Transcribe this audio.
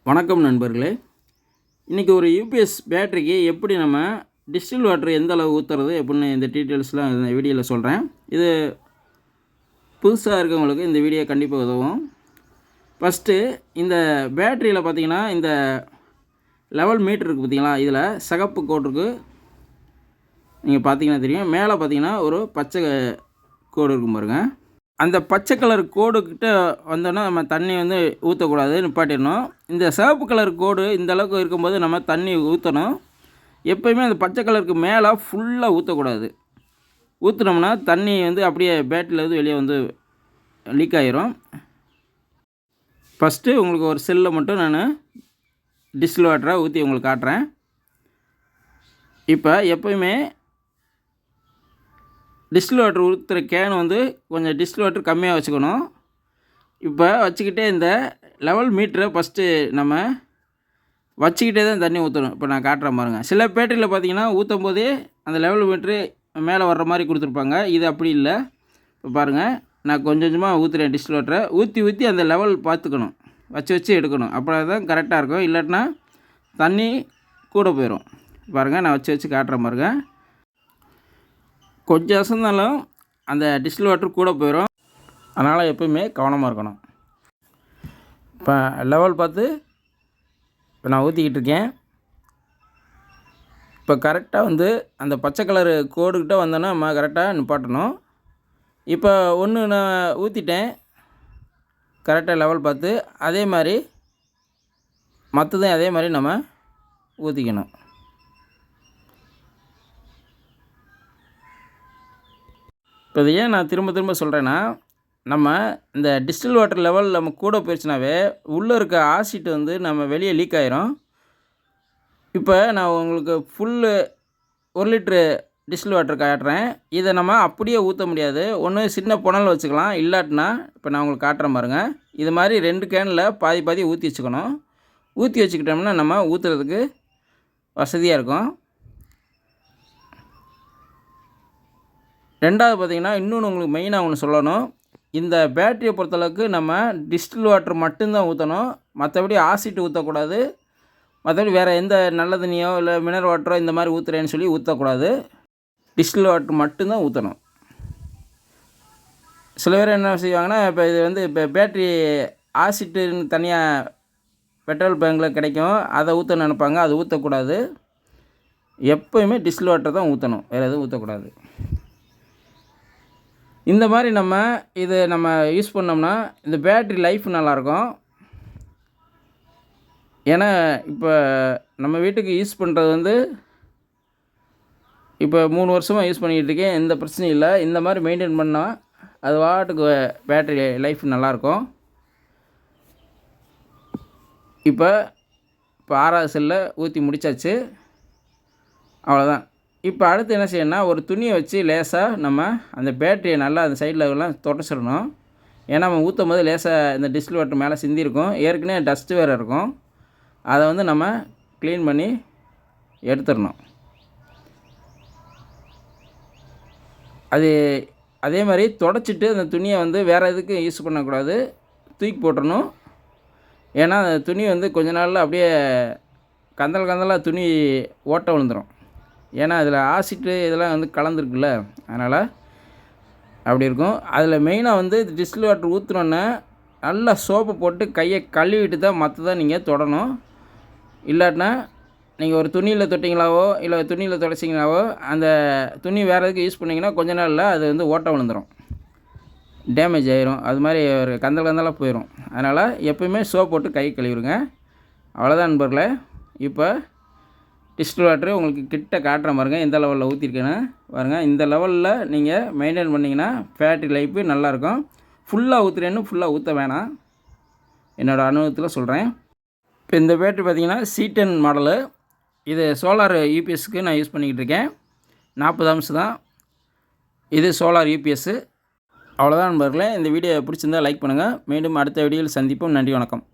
வணக்கம் நண்பர்களே. இன்றைக்கி ஒரு யூபிஎஸ் பேட்டரிக்கு எப்படி நம்ம டிஸ்டில் வாட்டர் எந்த அளவு ஊற்றுறது எப்படின்னு இந்த டீட்டெயில்ஸ்லாம் இந்த வீடியோவில் சொல்கிறேன். இது புதுசாக இருக்கவங்களுக்கு இந்த வீடியோ கண்டிப்பாக உதவும். ஃபஸ்ட்டு இந்த பேட்டரியில் பார்த்திங்கன்னா இந்த லெவல் மீட்டர் இருக்குது பார்த்திங்களா, இதில் சிகப்பு கோட்டுருக்கு. நீங்கள் பார்த்தீங்கன்னா தெரியும், மேலே பார்த்திங்கன்னா ஒரு பச்சை கோடு இருக்கும் பாருங்கள். அந்த பச்சை கலர் கோடுக்கிட்ட வந்தோன்னா நம்ம தண்ணி ஊற்றக்கூடாது, நிப்பாட்டிடணும். இந்த சிவப்பு கலர் கோடு இந்த அளவுக்கு இருக்கும்போது நம்ம தண்ணி ஊற்றணும். எப்போயுமே அந்த பச்சை கலருக்கு மேலே ஃபுல்லாக ஊற்றக்கூடாது. ஊற்றினோம்னா தண்ணி அப்படியே பேட்டரியில் வெளியே லீக் ஆகிரும். ஃபஸ்ட்டு உங்களுக்கு ஒரு செல்லில் மட்டும் நான் டிஸ்டில் வாட்டரை ஊற்றி உங்களுக்கு காட்டுறேன். இப்போ எப்போயுமே டிஸ்டில் வாட்டர் ஊற்றுற கேன் கொஞ்சம் டிஸ்டில் வாட்டர் கம்மியாக வச்சுக்கணும். இப்போ வச்சுக்கிட்டே இந்த லெவல் மீட்டரை ஃபஸ்ட்டு நம்ம வச்சுக்கிட்டே தான் தண்ணி ஊற்றணும். இப்போ நான் காட்டுறேன் பாருங்கள். சில பேட்டரியில் பார்த்தீங்கன்னா ஊற்றும் போதே அந்த லெவல் மீட்ரு மேலே வர்ற மாதிரி கொடுத்துருப்பாங்க. இது அப்படி இல்லை. இப்போ பாருங்கள், நான் கொஞ்சம் கொஞ்சமாக ஊற்றுறேன் டிஸ்டில் வாட்டரை. ஊற்றி அந்த லெவல் பார்த்துக்கணும், வச்சு எடுக்கணும். அப்போ தான் கரெக்டாக இருக்கும். இல்லாட்டினா தண்ணி கூட போயிடும். பாருங்கள், நான் வச்சு காட்டுறேன் பாருங்கள். கொஞ்சம் அசந்தாலும் அந்த டிஸ்டில் வாட்டர் கூட போயிடும். அதனால் எப்போயுமே கவனமாக இருக்கணும். இப்போ லெவல் பார்த்து இப்போ நான் ஊற்றிக்கிட்டு இருக்கேன். இப்போ கரெக்டாக அந்த பச்சை கலரு கோடுக்கிட்ட வந்தோன்னா நம்ம கரெக்டாக நிப்பாட்டணும். இப்போ ஒன்று நான் ஊற்றிட்டேன், கரெக்டாக லெவல் பார்த்து. அதே மாதிரி மற்றதையும் அதே மாதிரி நம்ம ஊற்றிக்கணும். இப்போ இதை ஏன் நான் திரும்ப சொல்கிறேன்னா, நம்ம இந்த டிஸ்டில் வாட்டர் லெவல் நம்ம கூட போயிடுச்சுனாவே உள்ளே இருக்க ஆசிட் நம்ம வெளியே லீக் ஆகிரும். இப்போ நான் உங்களுக்கு ஃபுல்லு 1 லிட்ரு டிஸ்டில் வாட்டர் காட்டுறேன். இதை நம்ம அப்படியே ஊற்ற முடியாது. ஒன்று சின்ன புனல் வச்சுக்கலாம், இல்லாட்டினா இப்போ நான் உங்களுக்கு காட்டுறேன் பாருங்கள். இது மாதிரி 2 கேனில் பாதி ஊற்றி வச்சுக்கணும். ஊற்றி வச்சுக்கிட்டோம்னா நம்ம ஊற்றுறதுக்கு வசதியாக இருக்கும். ரெண்டாவது பார்த்திங்கன்னா, இன்னொன்று உங்களுக்கு மெயினாக ஒன்று சொல்லணும். இந்த பேட்டரியை பொறுத்தளவுக்கு நம்ம டிஸ்டில் வாட்டர் மட்டும்தான் ஊற்றணும். மற்றபடி ஆசிட் ஊற்றக்கூடாது. மற்றபடி வேறு எந்த நல்ல தண்ணியோ இல்லை மினரல் வாட்டரோ இந்த மாதிரி ஊற்றுறேன்னு சொல்லி ஊற்றக்கூடாது. டிஸ்டில் வாட்டர் மட்டும்தான் ஊற்றணும். சில பேர் என்ன செய்வாங்கன்னா, இப்போ இது இப்போ பேட்டரி ஆசிட்டுன்னு தனியாக பெட்ரோல் பேங்கில் கிடைக்கும், அதை ஊற்ற நினைப்பாங்க. அது ஊற்றக்கூடாது. எப்போயுமே டிஸ்டில் வாட்டர் தான் ஊற்றணும், வேறு எதுவும் ஊற்றக்கூடாது. இந்த மாதிரி நம்ம யூஸ் பண்ணோம்னா இந்த பேட்ரி லைஃப் நல்லாயிருக்கும். ஏன்னா இப்போ நம்ம வீட்டுக்கு யூஸ் பண்ணுறது இப்போ 3 வருஷமாக யூஸ் பண்ணிக்கிட்டு இருக்கேன், எந்த பிரச்சனையும் இல்லை. இந்த மாதிரி மெயின்டைன் பண்ணால் அது வாட்டுக்கு பேட்ரி லைஃப் நல்லாயிருக்கும். இப்போ 6வது செல்லில் ஊற்றி முடித்தாச்சு, அவ்வளோதான். இப்போ அடுத்து என்ன செய்யணும்னா, ஒரு துணியை வச்சு லேசாக நம்ம அந்த பேட்டரியை நல்லா அந்த சைடில் எல்லாம் தொடச்சிடணும். ஏன்னா நம்ம ஊற்றும் போது லேசாக இந்த டிஸ்டில் வாட்டர் மேலே சிந்திருக்கும், ஏற்கனவே டஸ்ட்டு வேறு இருக்கும். அதை நம்ம க்ளீன் பண்ணி எடுத்துடணும். அதே மாதிரி தொடச்சிட்டு அந்த துணியை வேறு எதுக்கும் யூஸ் பண்ணக்கூடாது, தூக்கி போட்டுடணும். ஏன்னா அந்த துணி கொஞ்ச நாளில் அப்படியே கந்தலாக துணி ஓட்டை விழுந்துடும். ஏன்னா அதில் ஆசிட்டு இதெல்லாம் கலந்துருக்குல்ல, அதனால் அப்படி இருக்கும். அதில் மெயினாக டிஸ்டில் வாட்டர் ஊற்றுனோன்னே நல்லா சோப்பை போட்டு கையை கழுவிட்டு தான் மற்றதை நீங்கள் தொடணும். இல்லாட்டினா நீங்கள் ஒரு துணியில் தொட்டிங்களாவோ இல்லை துணியில் துடைச்சிங்களாவோ அந்த துணி வேறு எதுக்கு யூஸ் பண்ணிங்கன்னா கொஞ்ச நாளில் அது ஓட்டை விழுந்துடும், டேமேஜ் ஆகிரும். அது மாதிரி ஒரு கந்தலாக போயிடும். அதனால் எப்போயுமே சோப் போட்டு கை கழுவிடுங்க. அவ்வளோதான் நண்பர்களே. இப்போ டிஸ்டில் வாட்டரு உங்களுக்கு கிட்ட காட்டுற பாருங்க, எந்த லெவலில் ஊற்றிருக்கேன்னு பாருங்கள். இந்த லெவலில் நீங்கள் மெயின்டைன் பண்ணிங்கன்னா பேட்டரி லைஃபு நல்லாயிருக்கும். ஃபுல்லாக ஊற்றுறேன்னு ஃபுல்லாக ஊற்ற வேணாம், என்னோடய அனுபவத்தில் சொல்கிறேன். இப்போ இந்த பேட்டரி பார்த்திங்கன்னா C10 மாடலு. இது சோலார் யூபிஎஸ்க்கு நான் யூஸ் பண்ணிக்கிட்டு இருக்கேன். 40 ஆம்ஸ் தான் இது சோலார் யூபிஎஸ்ஸு. அவ்வளோதான் நண்பர்களே. இந்த வீடியோ பிடிச்சிருந்தால் லைக் பண்ணுங்கள். மீண்டும் அடுத்த வீடியோவில் சந்திப்போம். நன்றி, வணக்கம்.